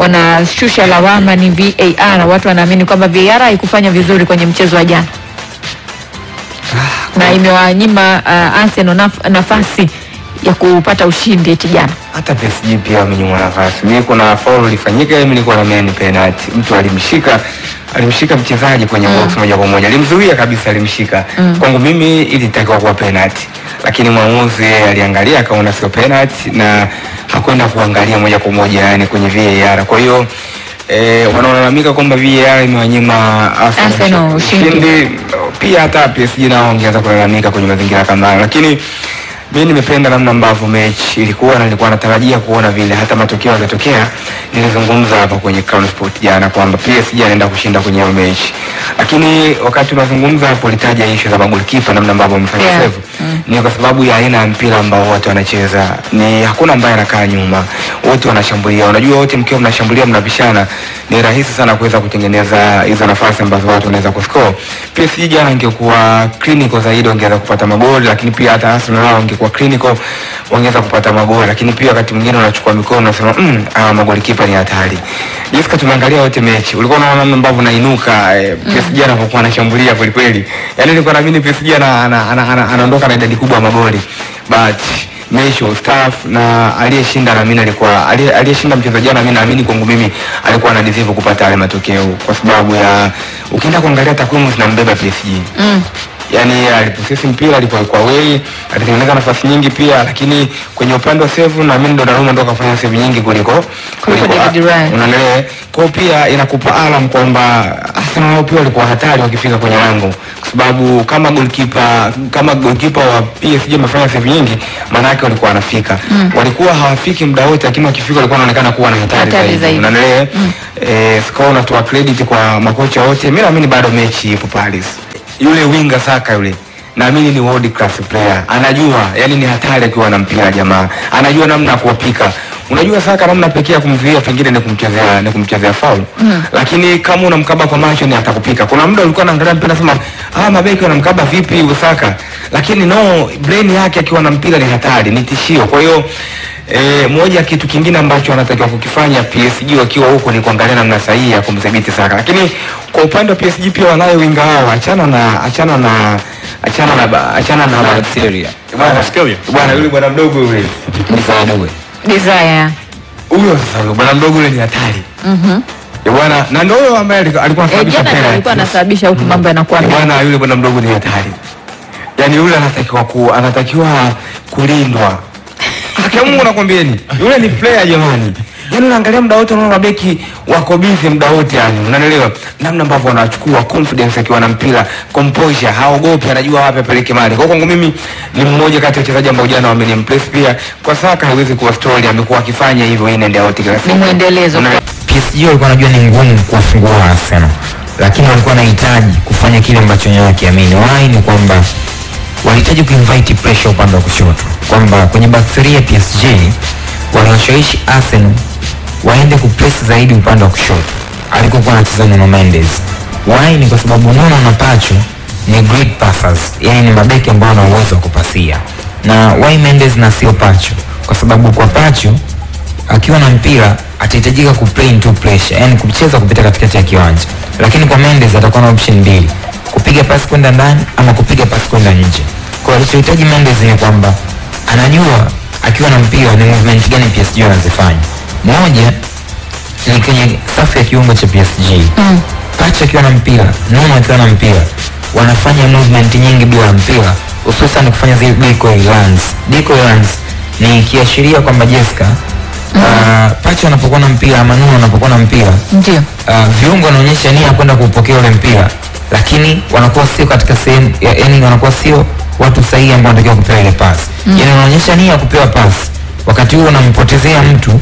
wanashusha lawama ni VAR. Watu wanaamini kwamba VAR haikufanya vizuri kwenye mchezo wa jana na imewanyima Arsenal nafasi ya kupata ushindi eti jana. Hata PSG pia wamenyimwa nafasi. Mimi kuna foul ilifanyika, mimi nilikuwa na ni penalty. Mtu alimshika mchezaji kwenye box moja kwa moja. Alimzuia kabisa, alimshika. Kwangu mimi ilitakiwa kuwa penalty. Lakini mwamuzi aliangalia akaona sio penalty na hakwenda kuangalia moja kwa moja yani kwenye VAR. Kwa hiyo wanaolalamika kwamba VAR imewanyima Arsenal ushindi. Pia hata PSG nao wangeanza kulalamika kwenye mazingira kama hayo. Lakini mimi nimependa namna ambavyo mechi ilikuwa na nilikuwa natarajia kuona vile hata matokeo yakatokea. Nilizungumza hapa kwenye Crown Sport jana kwamba PSG anaenda kushinda kwenye mechi. Lakini wakati tunazungumza hapo litaja issue za goalkeeper namna ambavyo amefanya save. Ni kwa sababu ya aina ya mpira ambao watu wanacheza. Ni hakuna ambaye anakaa nyuma. Wote wanashambulia. Unajua wote mkiwa mnashambulia mnapishana, ni rahisi sana kuweza kutengeneza hizo nafasi ambazo watu wanaweza kuscore. PSG jana ingekuwa clinical zaidi wangeweza kupata magoli, lakini pia hata Arsenal nao ingekuwa clinical wangeweza kupata magoli, lakini pia wakati mwingine unachukua mikono unasema magoli kipa ni hatari. Jessica, tumeangalia wote mechi. Ulikuwa unaona namna ambavyo nainuka PSG anapokuwa anashambulia kweli kweli. Yaani nilikuwa naamini PSG anaondoka na idadi kubwa ya magoli. But mechi staff na aliyeshinda na mimi aliyeshinda mchezo jana, mimi naamini kwangu mimi alikuwa ana deserve kupata yale matokeo kwa sababu ya ukienda kuangalia takwimu zinambeba PSG. Yani aliposesi mpira alikuwa wewe, alitengeneza nafasi nyingi pia, lakini kwenye upande wa save na mimi ndo Donnarumma ndo kafanya save nyingi kuliko David Raya. Unaelewa? Kwa pia inakupa alarm kwamba Arsenal pia walikuwa hatari wakifika kwenye lango, kwa sababu kama goalkeeper wa PSG amefanya save nyingi, maana yake walikuwa wanafika. Walikuwa hawafiki muda wote, lakini wakifika walikuwa wanaonekana kuwa na hatari zaidi. Unaelewa? Score na toa credit kwa makocha wote. Mimi naamini bado mechi ipo Paris. Yule winga Saka yule naamini ni world class player. Anajua yani ni hatari akiwa na mpira jamaa. Anajua namna ya kuwapika. Unajua Saka namna pekee ya kumzuia pengine ni kumchezea foul. Lakini kama unamkaba kwa macho ni atakupika. Kuna muda ulikuwa unaangalia mpira nasema mabeki wanamkaba vipi Saka. Lakini no, brain yake akiwa na mpira ni hatari, ni tishio. Kwa hiyo moja kitu kingine ambacho anatakiwa kukifanya PSG wakiwa huko ni kuangalia namna sahihi ya kumdhibiti Saka. Lakini kwa upande wa PSG pia wanayo winga wao, achana na Syria. Bwana yule bwana mdogo yule. Desire. Huyo sasa bwana mdogo yule ni hatari. Bwana na ndio huyo ambaye alikuwa anasababisha penalty. Alikuwa anasababisha huko mambo yanakuwa. Bwana yule bwana mdogo ni hatari. Yaani yule anatakiwa kulindwa. Kwa Mungu nakwambieni, yule ni player jamani. Yaani unaangalia muda wote unaona beki wako busy muda wote yani. Unanielewa? Namna ambavyo wanachukua confidence akiwa na mpira, composure, haogopi, anajua wapi apeleke mali. Kwa kwangu mimi ni mmoja kati ya wachezaji ambao jana wamenimpress pia. Kwa Saka haiwezi kuwa story, amekuwa akifanya hivyo in and out kila siku. Ni muendelezo. PSG walikuwa wanajua ni ngumu kuwafungua Arsenal, lakini walikuwa wanahitaji kufanya kile ambacho wao wakiamini. Wao ni kwamba walihitaji kuinvite pressure upande wa kushoto, kwamba kwenye back three ya PSG wanashawishi Arsenal waende kupress zaidi upande wa kushoto alikokuwa anacheza Nuno Mendes. Why? Ni kwa sababu Nuno na Pacho ni great passers, yani ni mabeki ambao wana uwezo wa kupasia. Na why Mendes na sio Pacho? Kwa sababu kwa Pacho akiwa na mpira atahitajika kuplay into pressure, yani kucheza kupita katikati ya kiwanja. Lakini kwa Mendes atakuwa na option mbili, kupiga pasi kwenda ndani ama kupiga pasi kwenda nje. Kwa alichohitaji Mendes ni kwamba anajua akiwa na mpira ni movement gani PSG wanazifanya. Moja ni kwenye safu ya kiungo cha PSG. Pacha akiwa na mpira, Nuno akiwa na mpira, wanafanya movement nyingi bila mpira, hususan kufanya zile decoy runs. Decoy runs ni kiashiria kwamba Jessica Pacha anapokuwa na mpira ama Nuno anapokuwa na mpira, ndio viungo wanaonyesha nia kwenda kupokea ule mpira, lakini wanakuwa sio katika sehemu, yani wanakuwa sio watu sahihi ambao wanatakiwa kupewa ile pasi. Yani wanaonyesha nia kupewa pasi, wakati huo unampotezea mtu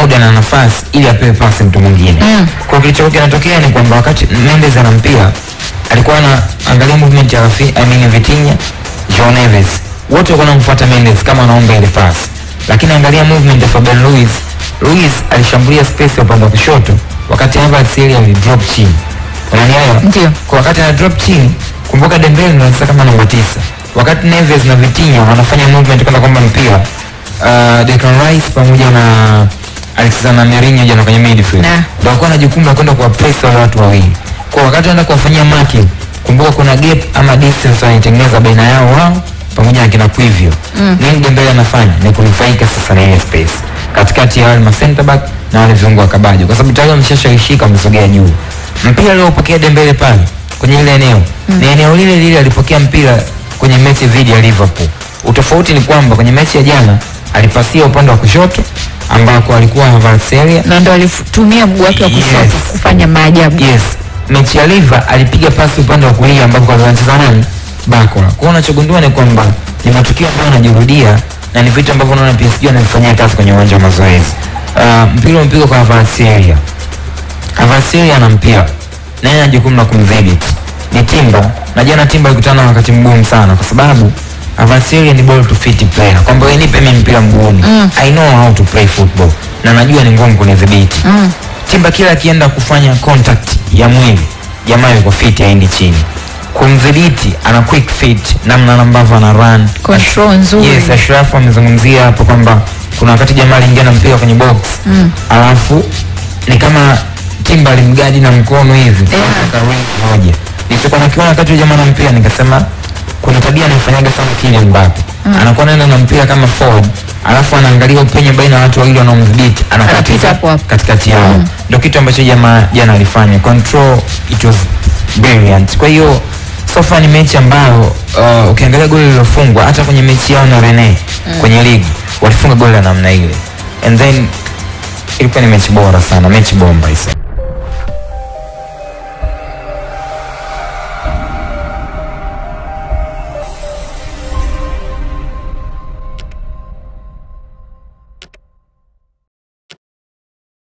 muda na nafasi ili apewe pasi mtu mwingine. Kwa kilichokuwa kinatokea ni kwamba wakati Mendes ana mpira alikuwa anaangalia movement ya Vitinha, João Neves, wote walikuwa wanamfuata Mendes kama anaomba ile pasi. Lakini angalia movement ya Fabian Ruiz alishambulia space ya upande wa kushoto wakati Havertz ali drop chini. Unanielewa? Ndio. Kwa wakati ana drop chini, kumbuka Dembele anacheza kama namba 9. Wakati Neves na Vitinha wanafanya movement kwenda kwamba mpira Declan Rice pamoja na alicheza na Mourinho jana kwenye midfield. Nah. Ndio alikuwa na jukumu la kwenda kwa press wale watu wawili. Kwa wakati anaenda kuwafanyia marking, kumbuka kuna gap ama distance wanaitengeneza baina yao wao pamoja na kina Quivio. Nini Dembele anafanya? Ni kunufaika sasa na ile space katikati ya wale ma center back na wale viungo wa kabaji, kwa sababu tayari wameshashawishika, wamesogea juu. Mpira leo upokea Dembele pale kwenye ile eneo ni eneo lile lile alipokea mpira kwenye mechi dhidi ya Liverpool. Utofauti ni kwamba kwenye mechi ya jana alipasia upande wa kushoto ambako alikuwa Havertz na ndo alitumia mguu wake wa kushoto kufanya maajabu. Yes. Mechi ya Liverpool alipiga pasi upande wa kulia ambako anacheza nani? Barcola. Kwa unachogundua ni kwamba ni matukio ambayo yanajirudia na ni vitu ambavyo unaona PSG wanafanyia kazi kwenye uwanja wa mazoezi. Mpira mpira kwa Havertz. Havertz ana mpira. Na yeye ana jukumu la kumdhibiti. Ni Timber. Na jana Timber alikutana na wakati mgumu sana kwa sababu Havertz ni ball to fit player. Kwamba wewe nipe mimi mpira mguuni. I know how to play football. Na najua ni ngumu kunidhibiti. Timber kila akienda kufanya contact ya mwili, jamaa yuko fit haendi chini. Kumdhibiti ana quick fit, namna ambavyo ana run, control nzuri. Yes, Ashraf amezungumzia hapo kwamba kuna wakati jamaa aliingia na mpira kwenye box. Alafu ni kama Timber alimgadi na mkono hivi. Moja. Nilipokuwa nakiona wakati jamaa na mpira nikasema kuna tabia anafanyaga sana Kylian Mbappe. Anakuwa anaenda na mpira kama forward, alafu anaangalia upenyo baina ya watu wawili wanaomdhibiti, anakatiza katikati yao. Ndio kitu ambacho jamaa jana alifanya. Control, it was brilliant. Kwa hiyo sofa ni mechi ambayo ukiangalia goli lilofungwa hata kwenye mechi yao na Rennes kwenye ligi walifunga goli la namna ile. And then ilikuwa ni mechi bora sana, mechi bomba hiyo.